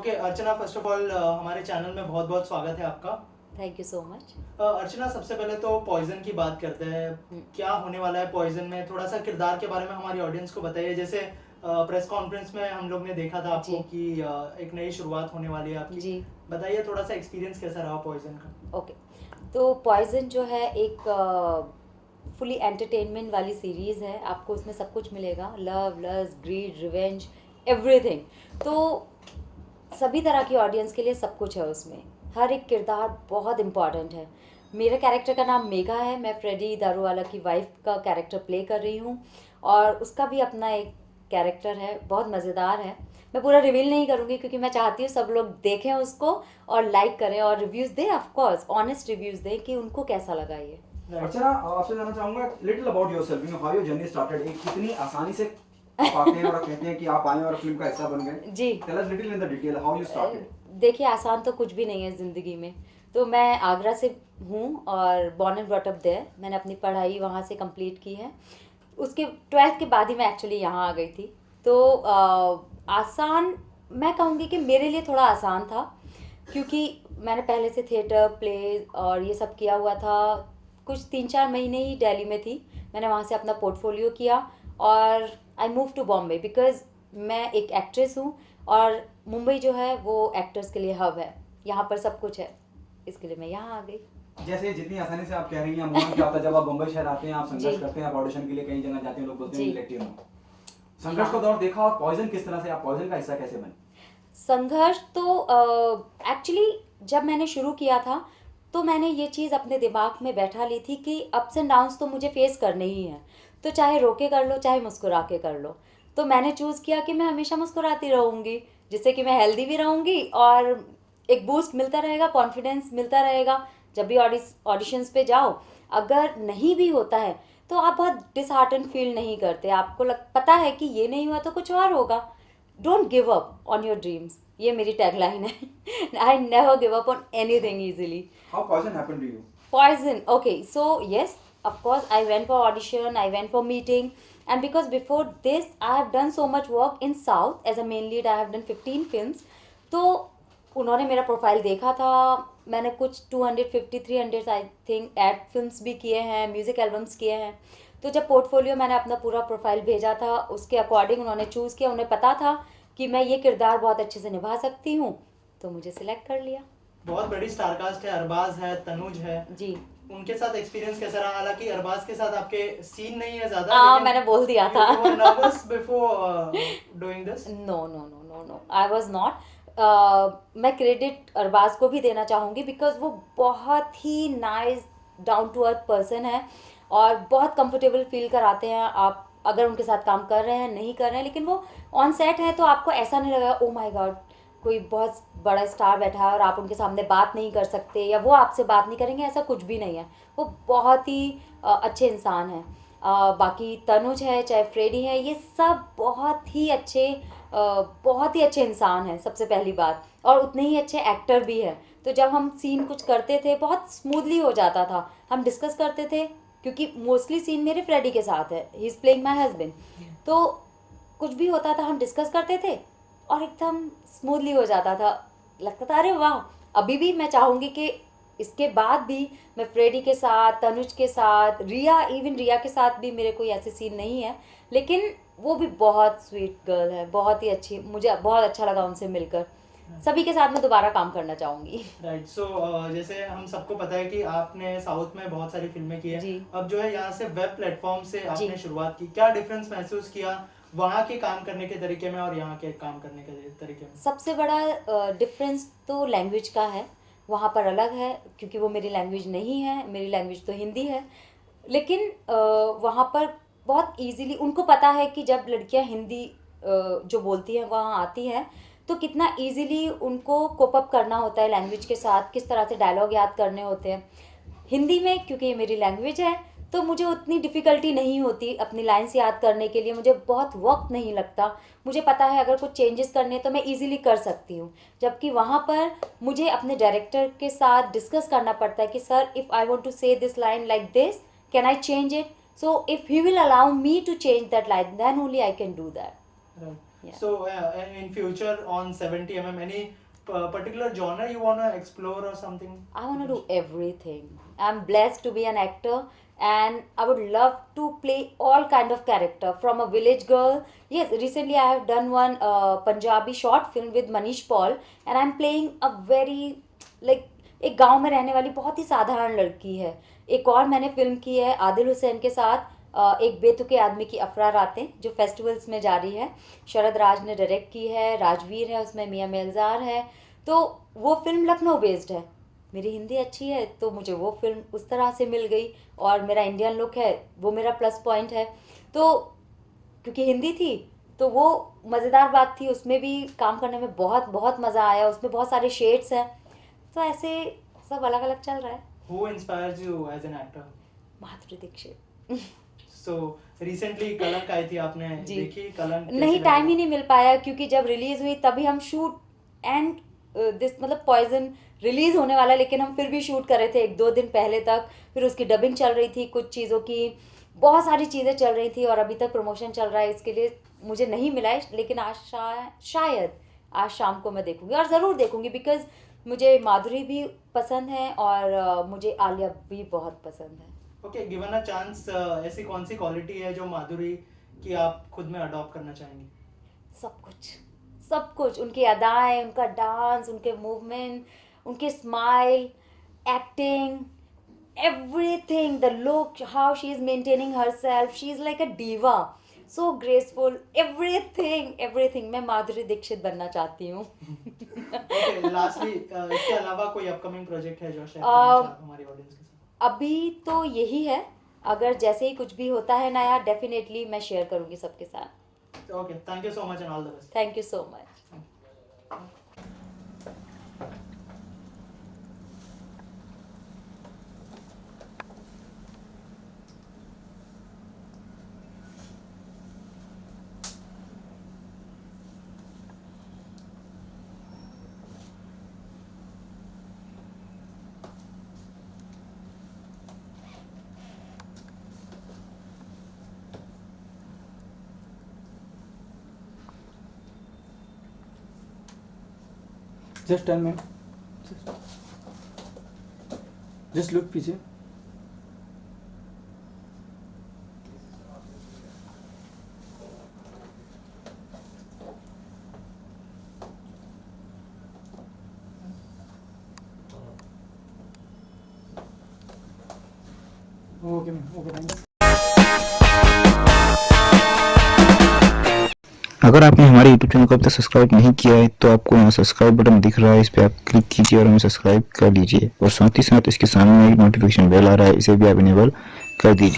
Okay Archana, first of all हमारे channel में बहुत बहुत स्वागत है आपका। Thank you so much. Archana, सबसे पहले तो पॉइजन की बात करते हैं। क्या होने वाला है पॉइजन में, थोड़ा सा किरदार के बारे में हमारी ऑडियंस को बताइए। जैसे प्रेस कॉन्फ्रेंस में हम लोग ने देखा था आपको जी। कि एक नई शुरुआत होने वाली है आपकी। जी। बताइए थोड़ा सा एक्सपीरियंस कैसा रहा पॉइजन का। ओके, तो पॉइजन जो है एक फुली एंटरटेनमेंट वाली सीरीज़ है। आपको उसमें सब कुछ मिलेगा, love, lust, greed, revenge, everything. तो सभी तरह की ऑडियंस के लिए सब कुछ है उसमें। हर एक किरदार बहुत इम्पॉर्टेंट है। मेरे कैरेक्टर का नाम मेघा है। मैं फ्रेडी दारूवाला की वाइफ का कैरेक्टर प्ले कर रही हूँ और उसका भी अपना एक कैरेक्टर है, बहुत मज़ेदार है। मैं पूरा रिवील नहीं करूँगी क्योंकि मैं चाहती हूँ सब लोग देखें उसको और लाइक करें और रिव्यूज़ दें, ऑफ कोर्स ऑनेस्ट रिव्यूज़ दें कि उनको कैसा लगा ये। अच्छा, आपसे जानना चाहूंगा little about yourself, you know how your journey started. एक कितनी आसानी से आप आते हैं और कहते हैं कि आप आए और फिल्म का हिस्सा बन गए। जी, tell us little in the detail how you started. देखिए आसान तो कुछ भी नहीं है ज़िंदगी में। तो मैं आगरा से हूँ और born and brought up there. मैंने अपनी पढ़ाई वहाँ से कंप्लीट की है। उसके 12th के बाद ही मैं एक्चुअली यहाँ आ गई थी। तो आसान मैं कहूँगी कि मेरे लिए थोड़ा आसान था क्योंकि मैंने पहले से थिएटर, प्ले और ये सब किया हुआ था। कुछ 3-4 महीने ही दिल्ली में थी। मैंने वहाँ से अपना पोर्टफोलियो किया और I move to Bombay because मैं एक एक्ट्रेस हूँ और मुंबई जो है वो एक्टर्स के लिए हब है। यहाँ पर सब कुछ है, इसके लिए मैं यहाँ आ गई। जैसे जितनी आसानी से आप कह रही हैं, मोहन क्या होता है जब आप बम्बई शहर आते हैं, आप संघर्ष जी। करते हैं, आप ऑडिशन के लिए कई जगह जाते हैं, लोग बोलते हैं जी। इलेक्टिव में संघर्ष का दौर देखा। और पॉइजन किस तरह से, आप पॉइजन का हिस्सा कैसे बने? संघर्ष तो एक्चुअली जब मैंने शुरू किया था तो मैंने ये चीज़ अपने दिमाग में बैठा ली थी कि अप्स एंड डाउन्स तो मुझे फेस करने ही हैं। तो चाहे रो के कर लो, चाहे मुस्कुरा के कर लो। तो मैंने चूज़ किया कि मैं हमेशा मुस्कुराती रहूँगी, जिससे कि मैं हेल्दी भी रहूँगी और एक बूस्ट मिलता रहेगा, कॉन्फिडेंस मिलता रहेगा। जब भी ऑडिशंस पे जाओ, अगर नहीं भी होता है तो आप बहुत डिसहार्टन फील नहीं करते। आपको पता है कि ये नहीं हुआ तो कुछ और होगा। Don't give up on your dreams, ये मेरी टैगलाइन है। I never give up on anything easily. How poison happened to you? Poison. Okay, so yes, of course, I went for audition, I went for meeting, and because before this, I have done so much work in South as a main lead. I have done 15 films. तो उन्होंने मेरा profile देखा था। मैंने कुछ 250-300 I think ad films भी किए हैं, म्यूज़िक एल्बम्स किए हैं। तो जब पोर्टफोलियो मैंने अपना पूरा प्रोफाइल भेजा था, उसके अकॉर्डिंग उन्होंने चूज़ किया। उन्हें पता था कि मैं ये किरदार बहुत अच्छे से निभा सकती हूँ, तो मुझे सिलेक्ट कर लिया। बहुत बड़ी स्टारकास्ट है, अरबाज है, तनुज है। जी। उनके साथ एक्सपीरियंस कैसा रहा? हालांकि अरबाज के साथ आपके सीन नहीं है ज्यादा, मैंने बोल दिया था। You were nervous before doing this? No no no no no, I was not. मैं क्रेडिट अरबाज को भी देना चाहूँगी बिकॉज वो बहुत ही nice down to earth person है और बहुत कंफर्टेबल फील कराते हैं आप अगर उनके साथ काम कर रहे हैं, नहीं कर रहे हैं। लेकिन वो ऑन सेट है तो आपको ऐसा नहीं लगेगा ओ माय गॉड कोई बहुत बड़ा स्टार बैठा है और आप उनके सामने बात नहीं कर सकते या वो आपसे बात नहीं करेंगे, ऐसा कुछ भी नहीं है। वो बहुत ही अच्छे इंसान हैं। बाकी तनुज है, चाहे फ्रेडी है, ये सब बहुत ही अच्छे इंसान हैं सबसे पहली बात, और उतने ही अच्छे एक्टर भी हैं। तो जब हम सीन कुछ करते थे बहुत स्मूथली हो जाता था। हम डिस्कस करते थे क्योंकि मोस्टली सीन मेरे फ्रेडी के साथ है, he is playing my husband. तो कुछ भी होता था हम डिस्कस करते थे और एकदम स्मूथली हो जाता था। लगता था अरे वाह। अभी भी मैं चाहूँगी कि इसके बाद भी मैं फ्रेडी के साथ, तनुज के साथ, इवन रिया के साथ भी मेरे कोई ऐसे सीन नहीं है। लेकिन वो भी बहुत स्वीट गर्ल है, बहुत ही अच्छी। मुझे बहुत अच्छा लगा उनसे मिलकर। सभी के साथ मैं दोबारा काम करना चाहूँगी। राइट। सो जैसे हम सबको पता है कि आपने साउथ में बहुत सारी फिल्में की जी। है, अब जो है यहाँ से वेब प्लेटफॉर्म से आपने जी। शुरुआत की। क्या डिफरेंस महसूस किया वहाँ के काम करने के तरीके में और यहाँ के काम करने के तरीके में? सबसे बड़ा डिफरेंस तो लैंग्वेज का है। वहाँ पर अलग है क्योंकि वो मेरी लैंग्वेज नहीं है, मेरी लैंग्वेज तो हिंदी है। लेकिन वहाँ पर बहुत इजीली उनको पता है कि जब लड़कियाँ हिंदी जो बोलती हैं वहाँ आती हैं तो कितना इजीली उनको कोप अप करना होता है लैंग्वेज के साथ, किस तरह से डायलॉग याद करने होते हैं। हिंदी में क्योंकि ये मेरी लैंग्वेज है तो मुझे उतनी डिफ़िकल्टी नहीं होती अपनी लाइन्स याद करने के लिए। मुझे बहुत वक्त नहीं लगता। मुझे पता है अगर कुछ चेंजेस करने हैं तो मैं इजीली कर सकती हूँ। जबकि वहाँ पर मुझे अपने डायरेक्टर के साथ डिस्कस करना पड़ता है कि sir if I want to say this line like this, can I change it? So if he will allow me to change that line then only I can do that. Right. Yeah. So in future on 70 any particular genre you wanna explore or something? I want to do everything. I'm blessed to be an actor, and I would love to play all kind of character, from a village girl. Yes, recently I have done one Punjabi short film with Manish Paul, and I'm playing a very like एक गांव में रहने वाली बहुत ही साधारण लड़की है. एक और मैंने फिल्म की है आदिल हुसैन के साथ, एक बेतुके आदमी की अफरा रातें, जो फेस्टिवल्स में जारी है. शरद राज ने डायरेक्ट की है, राजवीर है उसमें, मियां मेलजार है. तो वो फिल्म लखनऊ बेस्ड है. मेरी हिंदी अच्छी है तो मुझे वो फिल्म उस तरह से मिल गई, और मेरा इंडियन लुक है वो मेरा प्लस पॉइंट है. तो क्योंकि हिंदी थी तो वो मज़ेदार बात थी, उसमें भी काम करने में बहुत बहुत मज़ा आया. उसमें बहुत सारे शेड्स हैं, तो ऐसे सब अलग अलग चल रहा है. Who inspires you as an actor? Madhuri Dixit. So recently कलंक आई थी, आपने जी. देखी कलंक? कैसी नहीं, लगी? टाइम ही नहीं मिल पाया, क्योंकि जब रिलीज़ हुई तभी हम शूट एंड दिस मतलब पॉइजन रिलीज़ होने वाला, लेकिन हम फिर भी शूट कर रहे थे 1-2 दिन पहले तक. फिर उसकी डबिंग चल रही थी, कुछ चीज़ों की बहुत सारी चीज़ें चल रही थी, और अभी तक प्रमोशन चल रहा है. इसके लिए मुझे नहीं मिला है, लेकिन आज शायद आज शाम को मैं देखूंगी, और ज़रूर देखूंगी, बिकॉज मुझे माधुरी भी पसंद है और मुझे आलिया भी बहुत पसंद है. ओके, गिवन अ चांस, ऐसी कौन सी क्वालिटी है जो माधुरी की आप खुद में अडॉप्ट करना चाहेंगी? सब कुछ, सब कुछ. उनकी अदाएं, उनका डांस, उनके मूवमेंट, उनकी smile, acting, everything, the look, how she is maintaining herself, she is like a diva, so graceful, everything. मैं माधुरी दीक्षित बनना चाहती हूँ. ओके, लास्टली इसके अलावा कोई अपकमिंग प्रोजेक्ट है जो शेयर करना चाहो हमारी ऑडियंस के साथ? अभी तो यही है. अगर जैसे ही कुछ भी होता है नया, डेफिनेटली मैं शेयर करूँगी सबके साथ. Okay, thank you so much and all the best. Thank you so much. Just 10 minutes. Just look पीछे. Okay ma'am, okay, thanks. अगर आपने हमारे YouTube चैनल को अब तक सब्सक्राइब नहीं किया है तो आपको यहाँ सब्सक्राइब बटन दिख रहा है, इस पर आप क्लिक कीजिए और हमें सब्सक्राइब कर लीजिए. और साथ ही साथ इसके सामने एक नोटिफिकेशन बेल आ रहा है, इसे भी आप इनेबल कर दीजिए.